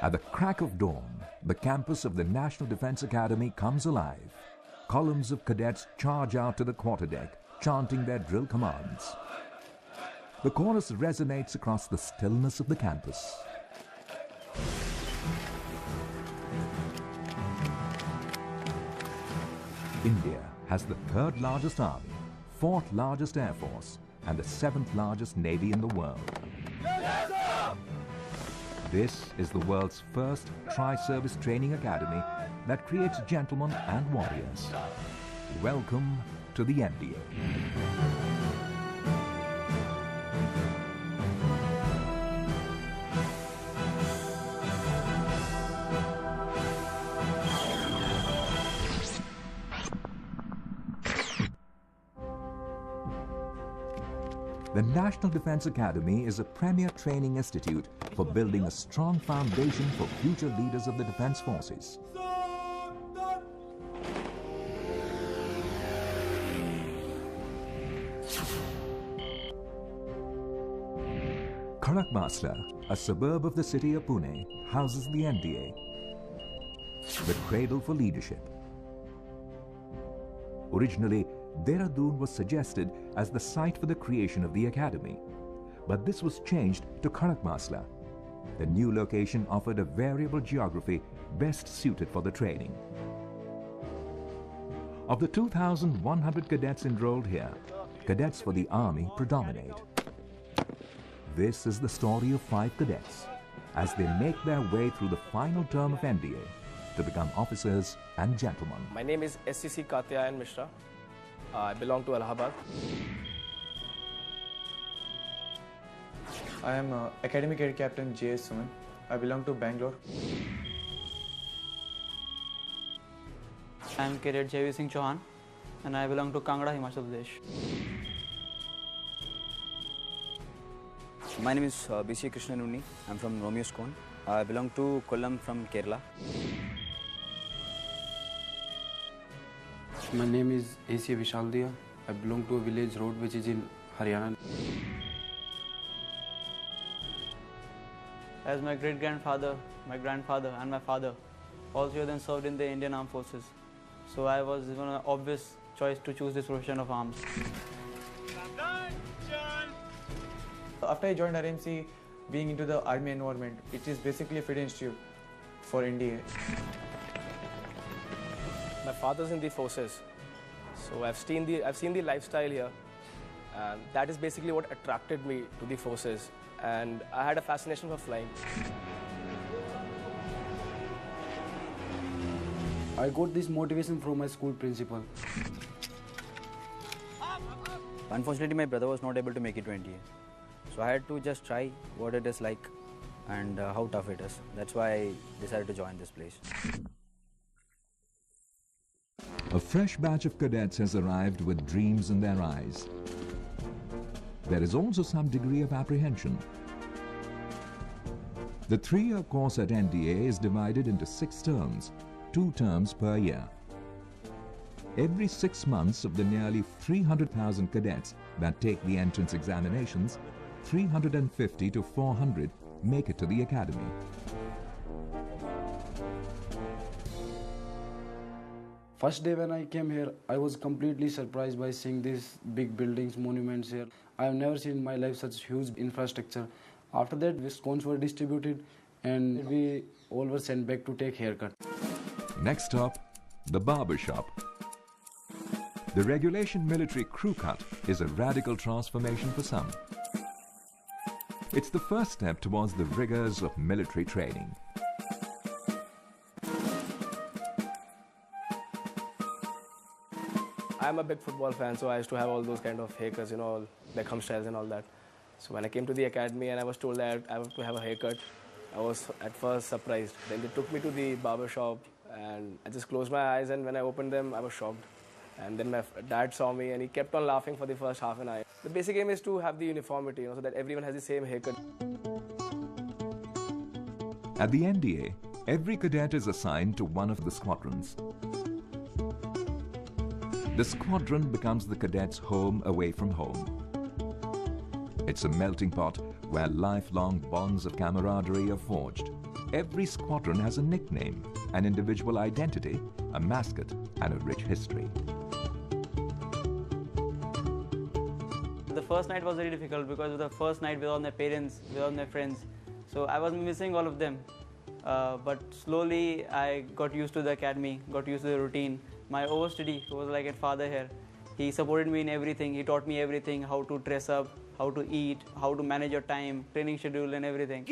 At the crack of dawn, the campus of the National Defence Academy comes alive. Columns of cadets charge out to the quarterdeck, chanting their drill commands. The chorus resonates across the stillness of the campus. India has the third largest army, fourth largest air force, and the seventh largest navy in the world. This is the world's first tri-service training academy that creates gentlemen and warriors. Welcome to the NDA. The National Defence Academy is a premier training institute for building a strong foundation for future leaders of the defence forces. Kharakbasla, a suburb of the city of Pune, houses the NDA, the cradle for leadership. Originally, Dehradun was suggested as the site for the creation of the academy, but this was changed to Kharakbasla. The new location offered a variable geography best suited for the training. Of the 2,100 cadets enrolled here, cadets for the army predominate. This is the story of 5 cadets as they make their way through the final term of NDA to become officers and gentlemen. My name is SCC Katyayan Mishra. I belong to Allahabad. I am Academy Cadet Captain J.S. Suman. I belong to Bangalore. I am Cadet J.V. Singh Chauhan and I belong to Kangra, Himachal Pradesh. My name is B.C. Krishnan Unni. I am from Romeo Scone. I belong to Kollam from Kerala. My name is A.C. Vishaldia. I belong to a village road which is in Haryana. As my great-grandfather, my grandfather and my father, all 3 of them served in the Indian Armed Forces. So I was given an obvious choice to choose this profession of arms. After I joined RMC, being into the army environment, it is basically a feed-in tube for NDA. My father's in the forces, so I've seen the lifestyle here, and that is basically what attracted me to the forces. And I had a fascination for flying. I got this motivation from my school principal. Unfortunately, my brother was not able to make it to NDA. So I had to just try what it is like and how tough it is. That's why I decided to join this place. A fresh batch of cadets has arrived with dreams in their eyes. There is also some degree of apprehension. The 3-year course at NDA is divided into 6 terms, 2 terms per year. Every 6 months of the nearly 300,000 cadets that take the entrance examinations, 350 to 400 make it to the academy. First day when I came here, I was completely surprised by seeing these big buildings, monuments here. I have never seen in my life such huge infrastructure. After that, scones were distributed and we all were sent back to take haircut. Next stop, the barber shop. The regulation military crew cut is a radical transformation for some. It's the first step towards the rigors of military training. I'm a big football fan, so I used to have all those kind of haircuts, all Beckham styles and all that. So when I came to the academy and I was told that I have to have a haircut, I was at first surprised. Then they took me to the barber shop and I just closed my eyes, and when I opened them, I was shocked. And then my dad saw me and he kept on laughing for the first half an hour. The basic aim is to have the uniformity, so that everyone has the same haircut. At the NDA, every cadet is assigned to one of the squadrons. The squadron becomes the cadet's home away from home. It's a melting pot where lifelong bonds of camaraderie are forged. Every squadron has a nickname, an individual identity, a mascot, and a rich history. The first night was very difficult because it was the first night without my parents, without my friends. So I was missing all of them. But slowly I got used to the academy, got used to the routine. My overstudy, who was like a father here, he supported me in everything. He taught me everything, how to dress up, how to eat, how to manage your time, training schedule and everything.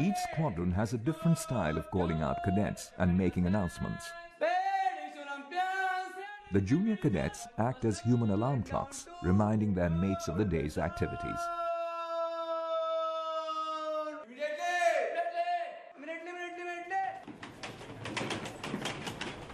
Each squadron has a different style of calling out cadets and making announcements. The junior cadets act as human alarm clocks, reminding their mates of the day's activities.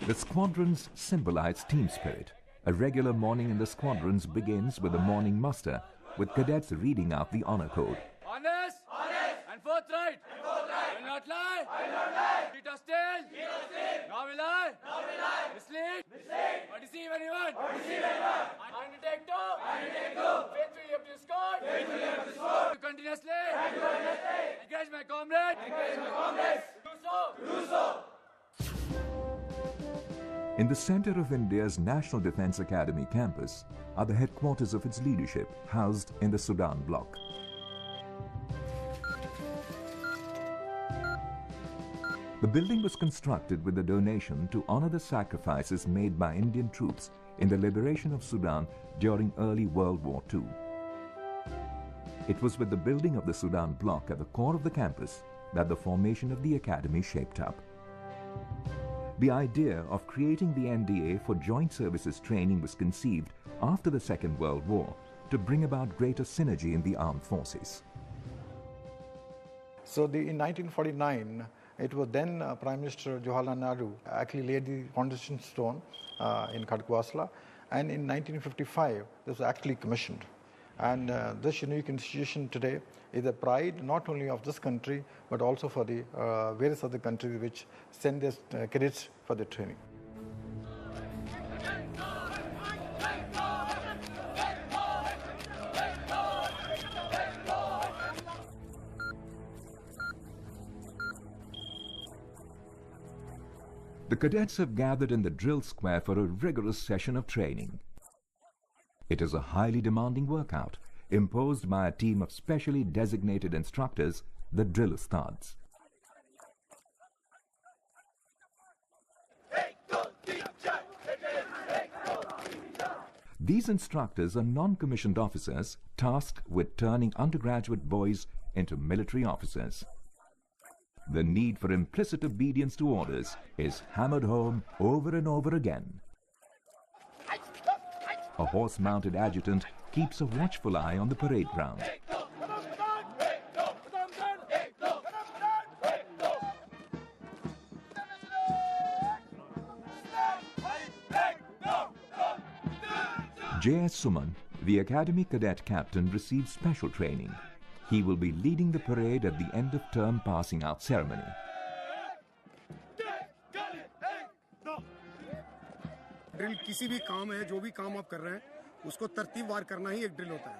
The squadrons symbolize team spirit. A regular morning in the squadrons begins with a morning muster, with cadets reading out the honor code. Honest! Honest! And forthright! And forthright! Will not lie! I will not lie! Cheat or steal! Cheat or steal! Nor will I! Nor will I! Mislead! Mislead! Or deceive anyone! Or deceive anyone! I undertake to! I undertake to! Faithfully up to the score! Faithfully up to the score! To continuously! And continuously! Encourage my comrades! Encourage my comrades! To do so! To do so! In the center of India's National Defence Academy campus are the headquarters of its leadership, housed in the Sudan block. The building was constructed with a donation to honor the sacrifices made by Indian troops in the liberation of Sudan during early World War II. It was with the building of the Sudan block at the core of the campus that the formation of the academy shaped up. The idea of creating the NDA for joint services training was conceived after the Second World War to bring about greater synergy in the armed forces. So in 1949, it was then Prime Minister Jawaharlal Nehru actually laid the foundation stone in Khadgwasla, and in 1955, this was actually commissioned. And this unique institution today is a pride not only of this country, but also for the various other countries which send their cadets for the training. The cadets have gathered in the drill square for a rigorous session of training. It is a highly demanding workout imposed by a team of specially designated instructors, the drill ustads. These instructors are non-commissioned officers tasked with turning undergraduate boys into military officers. The need for implicit obedience to orders is hammered home over and over again. A horse-mounted adjutant keeps a watchful eye on the parade ground. J.S. Suman, the Academy Cadet Captain, received special training. He will be leading the parade at the end of term passing out ceremony. Drill किसी भी काम है, जो भी काम आप कर रहे हैं, उसको तरतीबवार करना ही एक ड्रिल होता है।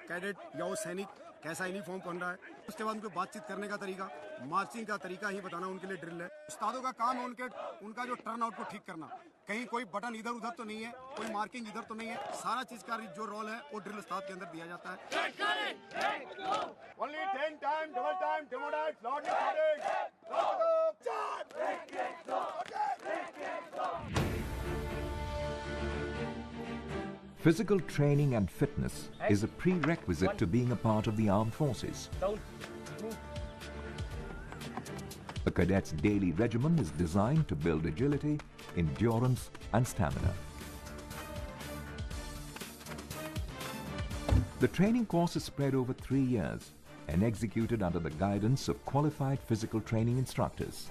कैडेट या वो सैनिक कैसा यूनिफॉर्म पहन रहा है, उसके बाद उनको बातचीत करने का तरीका, मार्चिंग का तरीका ही बताना उनके लिए ड्रिल है। उस्तादों का काम है उनका जो टर्न आउट को ठीक करना। कहीं कोई बटन इधर उधर तो नहीं है, कोई मार्किंग इधर तो नहीं है। सारा चीज का जो रोल है वो ड्रिल उस्ताद के अंदर दिया जाता है। Only 10 time, double time, demo dive, load Physical training and fitness is a prerequisite to being a part of the armed forces. A cadet's daily regimen is designed to build agility, endurance, and stamina. The training course is spread over 3 years and executed under the guidance of qualified physical training instructors.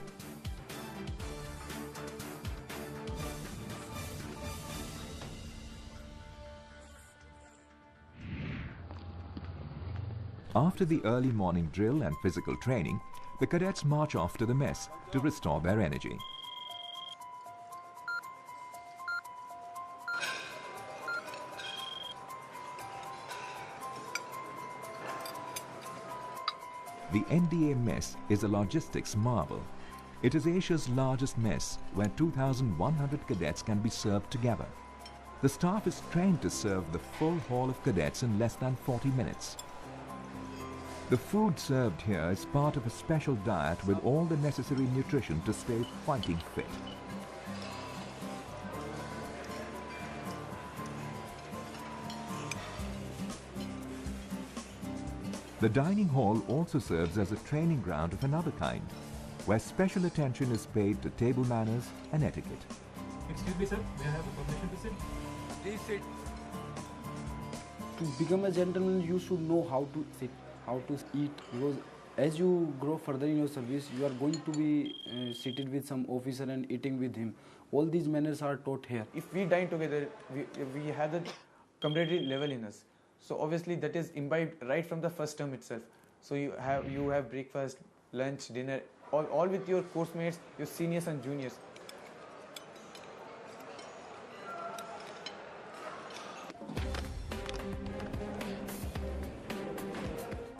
After the early morning drill and physical training, the cadets march off to the mess to restore their energy. The NDA mess is a logistics marvel. It is Asia's largest mess where 2,100 cadets can be served together. The staff is trained to serve the full hall of cadets in less than 40 minutes. The food served here is part of a special diet with all the necessary nutrition to stay fighting fit. The dining hall also serves as a training ground of another kind, where special attention is paid to table manners and etiquette. Excuse me, sir. May I have permission to sit? Please sit. To become a gentleman, you should know how to sit, how to eat, because as you grow further in your service, you are going to be seated with some officer and eating with him. All these manners are taught here. If we dine together, we have the camaraderie level in us. So obviously that is imbibed right from the first term itself. So you have breakfast, lunch, dinner, all with your course mates, your seniors and juniors.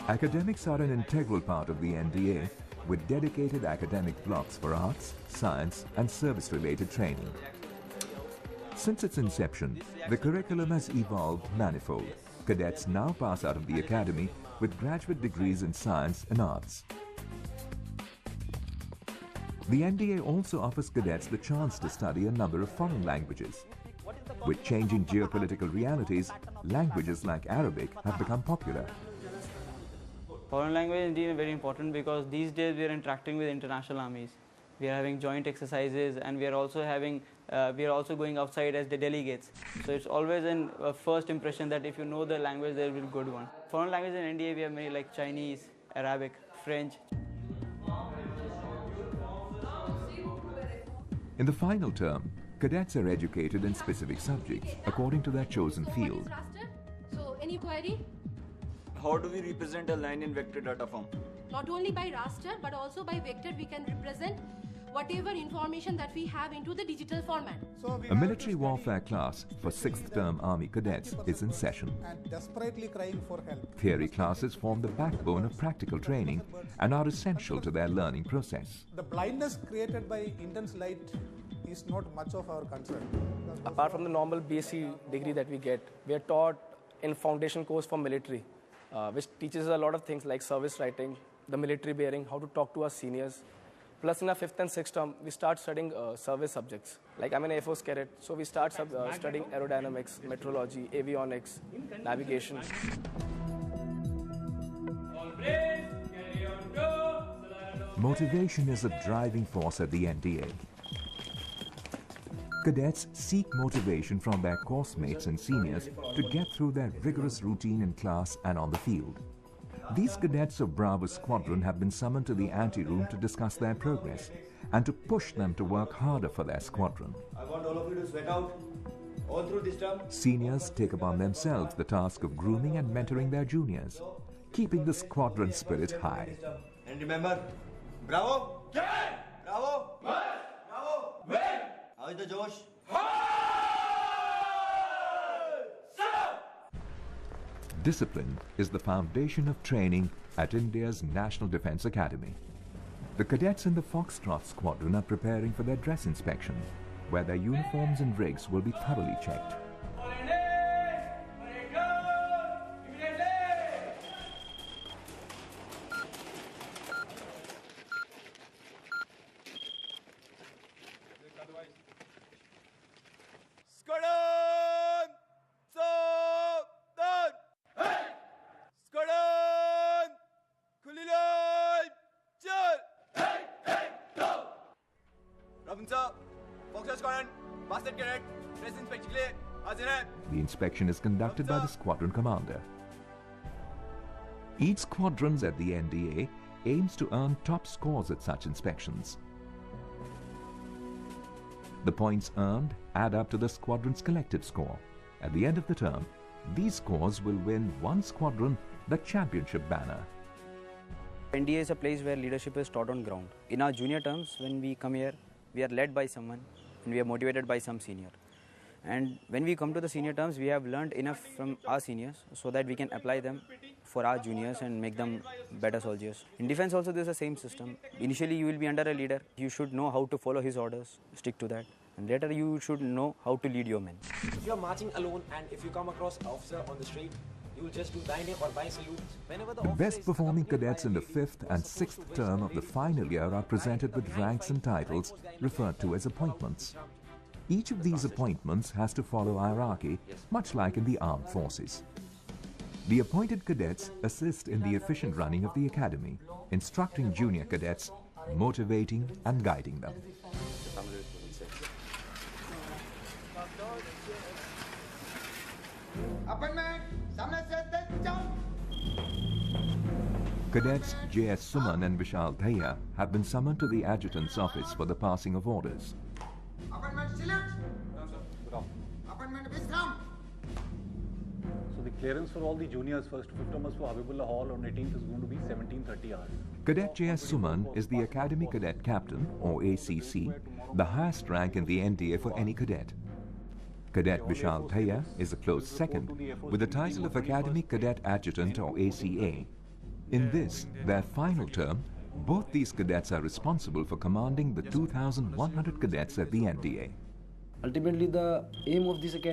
Academics are an integral part of the NDA, with dedicated academic blocks for arts, science and service-related training. Since its inception, the curriculum has evolved manifold. Cadets now pass out of the academy with graduate degrees in science and arts. The NDA also offers cadets the chance to study a number of foreign languages. With changing geopolitical realities, languages like Arabic have become popular. Foreign language is indeed very important because these days we are interacting with international armies. We are having joint exercises and we are also going outside as the delegates. So it's always a first impression that if you know the language, there will be a good one. Foreign language in India, we have many like Chinese, Arabic, French. In the final term, cadets are educated in specific subjects according to their chosen field. So any query? How do we represent a line in vector data form? Not only by raster, but also by vector, we can represent whatever information that we have into the digital format. A military warfare class for 6th term Army cadets is in session. And desperately crying for help. Theory classes form the backbone of practical training and are essential to their learning process. The blindness created by intense light is not much of our concern. Apart from the normal BSc degree that we get, we are taught in foundation course for military, which teaches a lot of things like service writing, the military bearing, how to talk to our seniors. Plus in our 5th and 6th term, we start studying service subjects. Like I'm an Air Force cadet, so we start studying aerodynamics, meteorology, avionics, navigation. Motivation is a driving force at the NDA. Cadets seek motivation from their course mates and seniors to get through their rigorous routine in class and on the field. These cadets of Bravo Squadron have been summoned to the ante-room to discuss their progress and to push them to work harder for their squadron. I want all of you to sweat out all through this term. Seniors take upon themselves the task of grooming and mentoring their juniors, keeping the squadron spirit high. And remember, Bravo! Bravo! Bravo! How is the Josh? Discipline is the foundation of training at India's National Defence Academy. The cadets in the Foxtrot Squadron are preparing for their dress inspection, where their uniforms and rigs will be thoroughly checked. The inspection is conducted by the squadron commander. Each squadron at the NDA aims to earn top scores at such inspections. The points earned add up to the squadron's collective score. At the end of the term, these scores will win one squadron the championship banner. NDA is a place where leadership is taught on ground. In our junior terms, when we come here, we are led by someone and we are motivated by some senior. And when we come to the senior terms, we have learned enough from our seniors so that we can apply them for our juniors and make them better soldiers. In defense also there's the same system. Initially you will be under a leader. You should know how to follow his orders, stick to that. And later you should know how to lead your men. If you are marching alone and if you come across an officer on the street, you will just do daine or bye salute. Whenever the Best performing cadets in the 5th and 6th term of the final year are presented with ranks and titles referred to as appointments. Each of these appointments has to follow hierarchy, much like in the armed forces. The appointed cadets assist in the efficient running of the academy, instructing junior cadets, motivating and guiding them. Cadets J.S. Suman and Vishal Dhaya have been summoned to the adjutant's office for the passing of orders. So the clearance for all the juniors, first to 5th termers for Habibullah Hall on 18th is going to be 17:30 hours. Cadet J.S. Suman is the Academy Cadet Captain, or ACC, the highest rank in the NDA for any cadet. Cadet Vishal Dhaya is a close second, with the title of Academy Cadet Adjutant, or ACA. In this, their final term, both these cadets are responsible for commanding the 2,100 cadets at the NDA. Ultimately, the aim of this academy